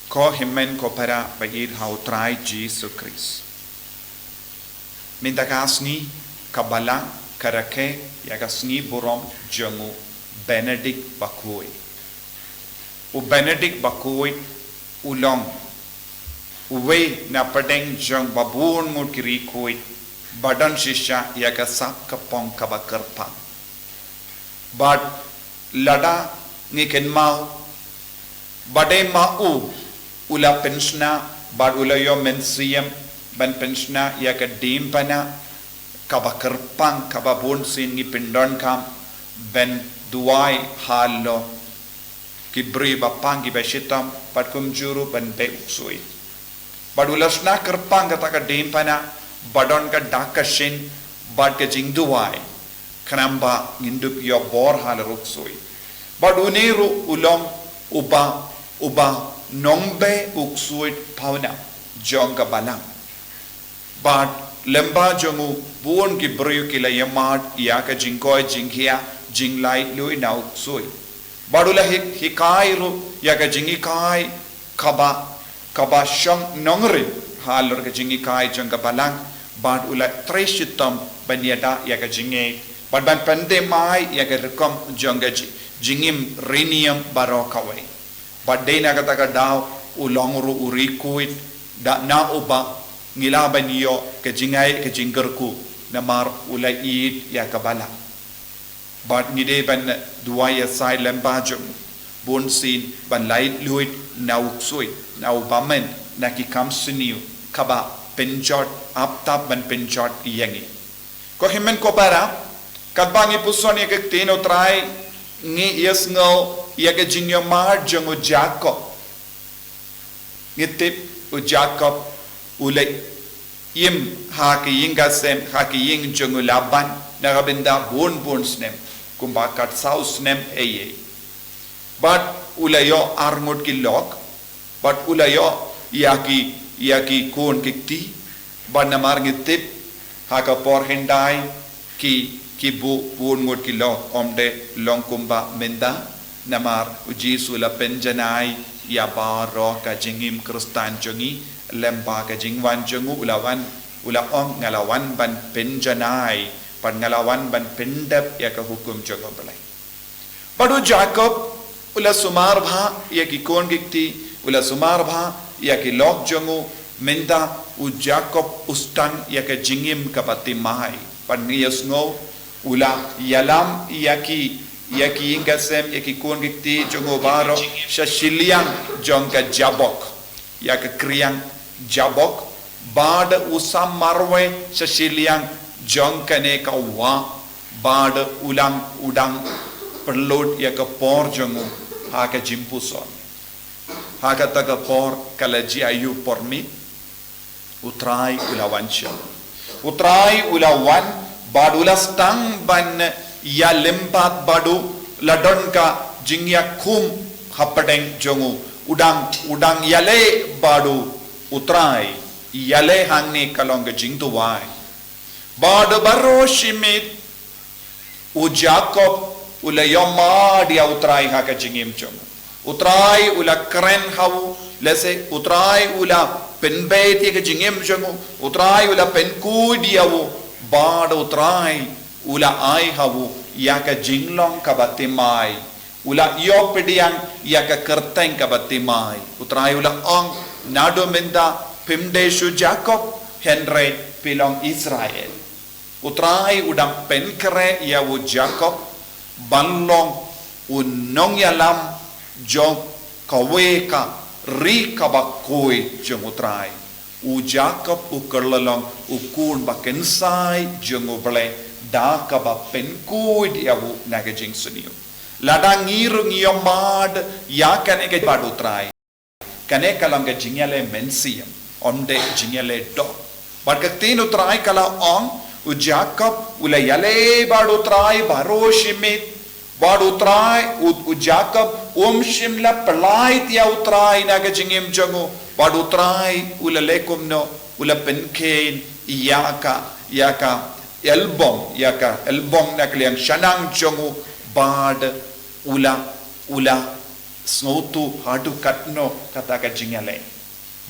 ko himmen ko para bayid hautray Jesus Christ. Mintakasni kabala karake yakasni borom jangu Benedict Bakoy. U Benedict Bakoy ulong uwe na padeng jang babun ngut kiri koy badan shisha yakasak kapong kabakarpang. But lada ngiken mau badai mau ula pensna bad ula yo mensiem ban pensna yaka dimpana kabakarpang kababun sin ngi pindon kam ben duai halo kibri bapang ki beshitam patkum juru ban be uksui bad ula sna karpang kata ka dimpana badon ka dakashin bad ka jingduai kanamba ngindup yo bor hal ruksui bad uniru ulong uba nombe uksuit pauna jonga balang but lemba jongu buon ki bryu ki la yamat ya ka jingkoi jinghia jinglai lui na uksui badula hikai ru ya ka jingi kai kaba shong nongri halor ka jingi kai jonga balang but ula treshitam banyada ya ka jingi but ban pande mai ya ka rekom jonga jingim rinium barokawai but day na kataka daw ulongru urikuit da na uba ngilaban yo ke jingay ke jinggerku na mar ulay it ya kabala but ngide ban duaya sai lembajum bonsin ban light luit na uksui na ubamen na ki kamsiniu kaba penjot aptap ban penjot yangi ko himen ko para kadbangi puson ya ke tino try ngi yes ngo ya ke jinyo mar jongo Jacob ngitip u Jacob ulay im ha ke yinga sem ha ke ying jongo Laban na rabenda bon snem kumba kat saus snem eye but ulayo armut ki lok but ulayo yaki kon kikti but namar ngitip ha ka por hendai ki bu ngot ki lok omde long kumba menda namar ujisu la penjanai ya baro ka jingim kristan jongi lemba ka jingwan jongu ula ong ngalawan ban penjanai pan ngalawan ban pendap ya ka hukum jongo belai padu Jacob ula sumar bha ya ki kon gikti ula sumar bha ya ki lok jongu menda u Jacob ustan ya ka jingim ka pati mai pan ngiyasngo ula yalam yaki ingasem yaki kun gikti jongo baro shashiliang jongka jabok yaka kriang jabok bad usam marwe shashiliang jongka ne ka wa bad ulang udang perlot yaka por jongo haka jimpuson haka taka por kalaji ayu pormi utrai ulawan bad ulastang ban ya lempat badu ladon ka jingya khum hapadeng jongu udang yale badu utrai yale hangni kalong jingtuwai badu baro shimit u Jacob ula yoma dia utrai ha ka jingim jongu utrai ula kren hau lese utrai ula penbeti ka jingim jongu utrai ula penku diawu badu utrai ula ai hawu yaka jinglong kabatimai ula yopediang yaka kerteng kabatimai utrai ula ong nado menda pimdeshu Jacob henry pilong Israel utrai udang penkere yawu Jacob banlong unong yalam jong kaweka ri kabakoi jong utrai u Jacob u kerlelong ukun bakensai jong uble da ka ba penku diawu naga jing suniu ladang ngiru ngiyomad ya kane ke badu trai kane kalang ke jingyale mensiam onde jingyale do bad ka tinu trai kala ong u Jacob ula yale badu trai baro shimit badu trai u Jacob shimla pelai tia utrai naga jingim jangu badu trai ula lekum no ula penkein yaka elbong na kliang shanang jongu bad ula Snowtu hadu katno kataka jingale.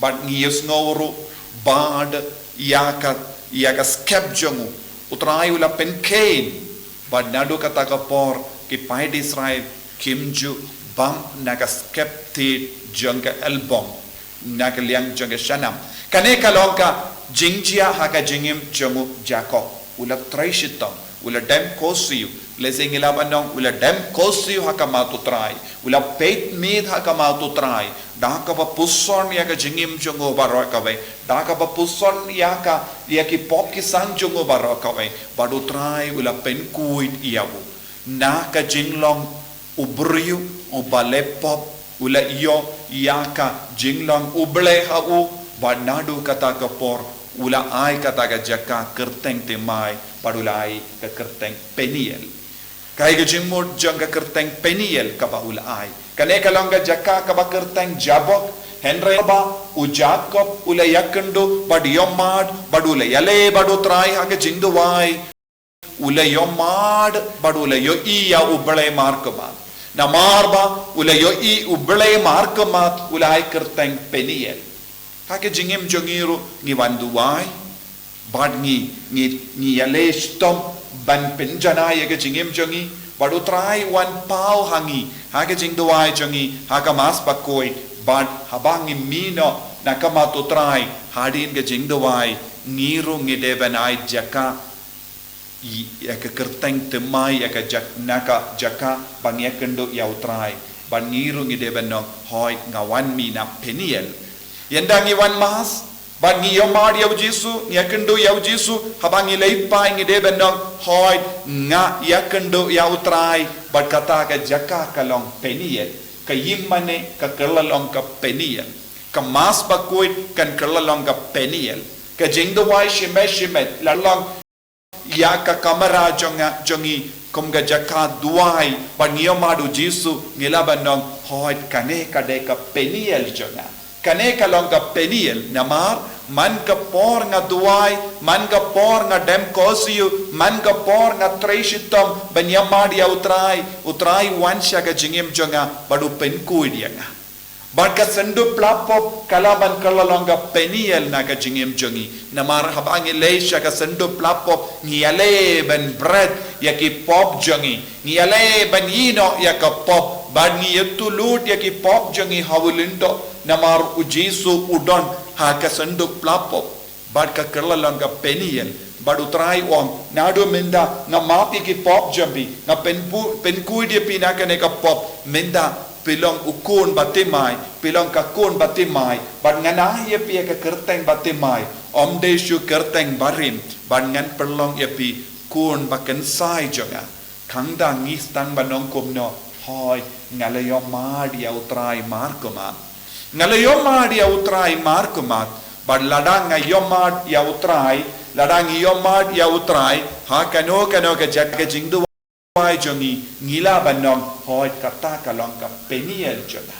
But ngiyos ngoro bad yaka skep jongu. Utrai ula penkain. But nadu kataka por ki paid Israel kimju bam naga skep te jonga album. Naga liang jonga shanam. Kane kalonka jingjia haka jingim jongu Jacob. Ula traishitam. Ula dem kosiu. Lesing ilabanong ula dem kosiu haka matutrai. Ula peit mid haka matutrai. Daka pa puson yaka jingim jongo barokaway. Daka pa puson yaki pop ki sang jongo barokaway. Badutrai ula penkuit iyabu. Naka jinglong ubriu ubale pop ula iyo yaka jinglong uble hau. Badnadu kataka por ula ai kataka jaka kerteng temai. Badulai ka kerteng peniel. Kaya jingmod jangga kerteng peniel kaba ula ai. Kane kalangga jaka kaba kerteng jabok. Henry ba u Jacob ula yakendo bad yomad badula yale badu trai haga jingduwai. Ula yomad badula yo iya ubale markama. Namarba ula yo i ubale markama ula ai kerteng peniel. Haga jingim jongiru ni wanduwai. Bad ni yale stom ban penjana yaga jingim jongi. Badu try one pau hangi. Haga jingduai jongi. Haga mas bakoi. Bad habangi mino nakama to try. Hadin ga jingduai. Niru ngidebanai jaka. Yaka kerteng temai yaka naka jaka bang yakendo yau try. Ban niru ngidebanong hoi ngawan mina peniel. Yandang iwan mas. Ban ngi yomar yau Jisu, yakendo yau Jisu, habangi leipai ngi debenong hoi nga yakendo yau trai, bat kata ka jaka kalong peniel, ka yimmane ka kerlalong ka peniel, ka mas bakuit kan kerlalong ka peniel, ka jingdawai shimet lalong ya ka kamera jongi kumga jaka duai, ban ngi yomadu Jisu ngilabanong hoi kane kade ka peniel jonga. Kane kalong ka peniel namar man ka por nga duai man ka por nga dem kosiu man ka por nga treshitom banyamadi utrai wansha ka jingim jonga badu penkuid yanga bad ka sendu plapop kalaban kalalong ka peniel na ka jingim jongi namar habangi leisha ka sendu plapop ngiyale ben bread yaki pop jongi ngiyale ben yino yaka pop bad ngiyatulut yaki pop jongi hawulindo namar ujisu udon haka senduk plapop bad ka kerlalang ka peniel bad utrai on nado menda nga mapi ki pop jambi nga penkuid dia pinaka ne ka pop menda pilong ukun batimai pilong ka kun batimai bad ngana ye pi ka kerteng batimai omde shu kerteng barim bad ngan perlong ye pi kun baken sai jonga khangda ngistan banong kumno hoi ngalayo madi utrai markoma Ngalayomad ya utrai markumat, bad ladang ngayomad ya utrai, ladang yomad ya utrai, ha kano ka jaga jingdu wai jongi ngila banong hoi kata kalong ka peniel jonga,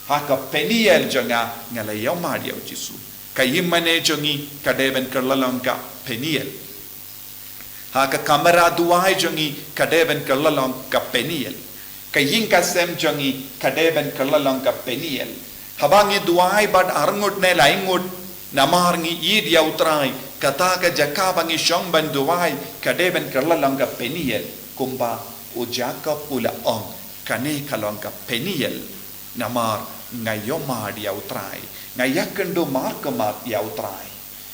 ha ka peniel jonga ngalayomad ya Jisu, kayimane jongi kadeben kerlalong ka peniel, ha ka kamera duai jongi kadeben kerlalong ka peniel, kaying kasem jongi kadeben kerlalong ka peniel. Habangi duai bad arngut ne laingut namar ngi id ya utrai kata ka jaka bangi shong ban duai kadeben kerlalong ka peniel kumba u Jacob ula ong kane kalong ka peniel namar ngayomad ya utrai ngayakendo markamat ya utrai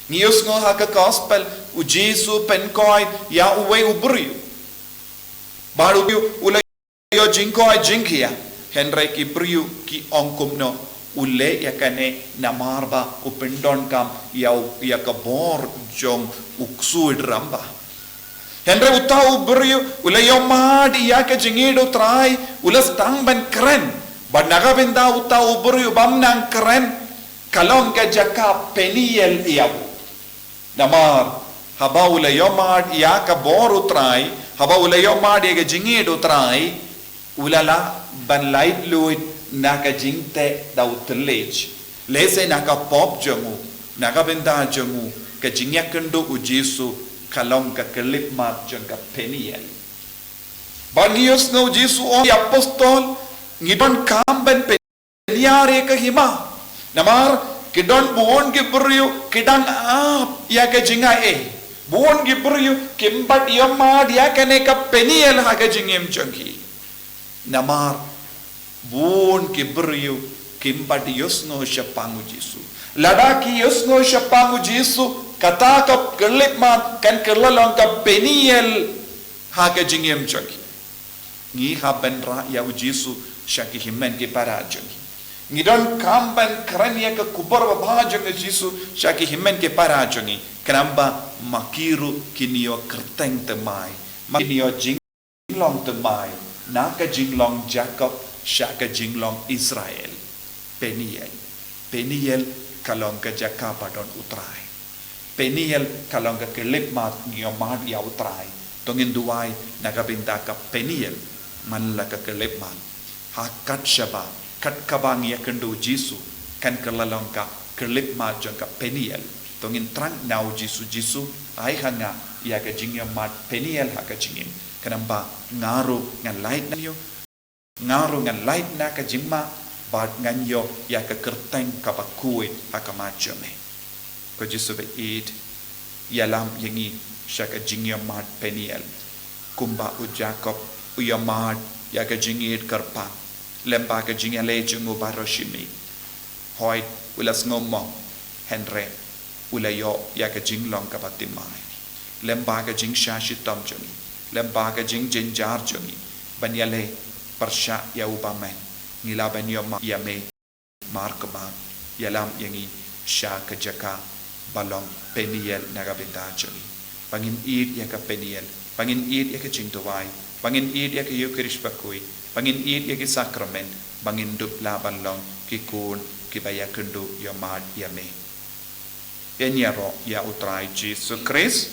ngiyos ngo ha ka gospel u Jisu penkoi ya uwe ubri baru ula yo jingkoi jingkia Henry ki priu ki ongkumno ule yakane namarba upendon kam yau yakabor jong uksuid ramba Henry utau beriu ule yomadi yaka jingido trai ule stang ban keren banaga benda utau beriu bamnang keren kalong ka jaka peniel yau namar haba ule yomad yaka boru trai haba ule yomad yaka jingido trai ulala ban light luid naka jingte dau telej lese naka pop jongu naka benda jongu ka jingyakendo u Jisu kalong ka kelip mat jong ka peniel Bagios no Jisu o apostol ngidon kamben peniare ka hima namar kidon buon gibriu kidang ya ka jinga buon gibriu kimbat yoma dia kane ka peniel ha ka jingem changki namar buon gibriu kimbat yosno shapangu jisu ladaki yosno shapangu jisu kata ka kelip mat kan kelalong ka peniel ha ka jingem changki ngi haben ra ya ujisu shaki himen ke parajangi ngidon kamban krania ke kubar babajang jisu shaki himen ke parajangi kenamba makiru kinio kerteng temai makinio jinglong temai naka jinglong Jacob shaka jinglong Israel Peniel kalong ke Jakapa don utrai Peniel kalong ke kelip mat ngio mat ya utrai tongin duai nagabinda ka Peniel manla ka kelip mat hakat shaba kat kabang ya kendo jisu kan kelalong ka kelip mat jang ka Peniel tongin trang nau jisu ai hanga ya ka jingya mat Peniel ha ka jingin kanamba ngaro ngan light na yo ngaro ngan light na ka jingma bad ngan yo ya ka kerteng ka bakui ha ka majame ko jisu be it yalam yangi shaka jingya mat Peniel kumba u Jacob u yamad ya ka jingit karpa lemba ka jingale jungu baroshimi hoy ulas ngommo henre ulayo ya ka jinglong ka batimai lemba ka jing shashi tom jungi lemba ka jing jinjar jungi banyale persha ya ubamen ngila banyo ma yame markaba yalam yangi sha ka jaka balong Peniel nagabinda jungi pangin id ya ka Peniel pangin id ya ka jingtowai pangin id ya ka Eucharist bakui pangin id ya ka sakramen pangin dup laban long kikun kibaya kundu yamad yame penyaro ya utrai Jesus Christ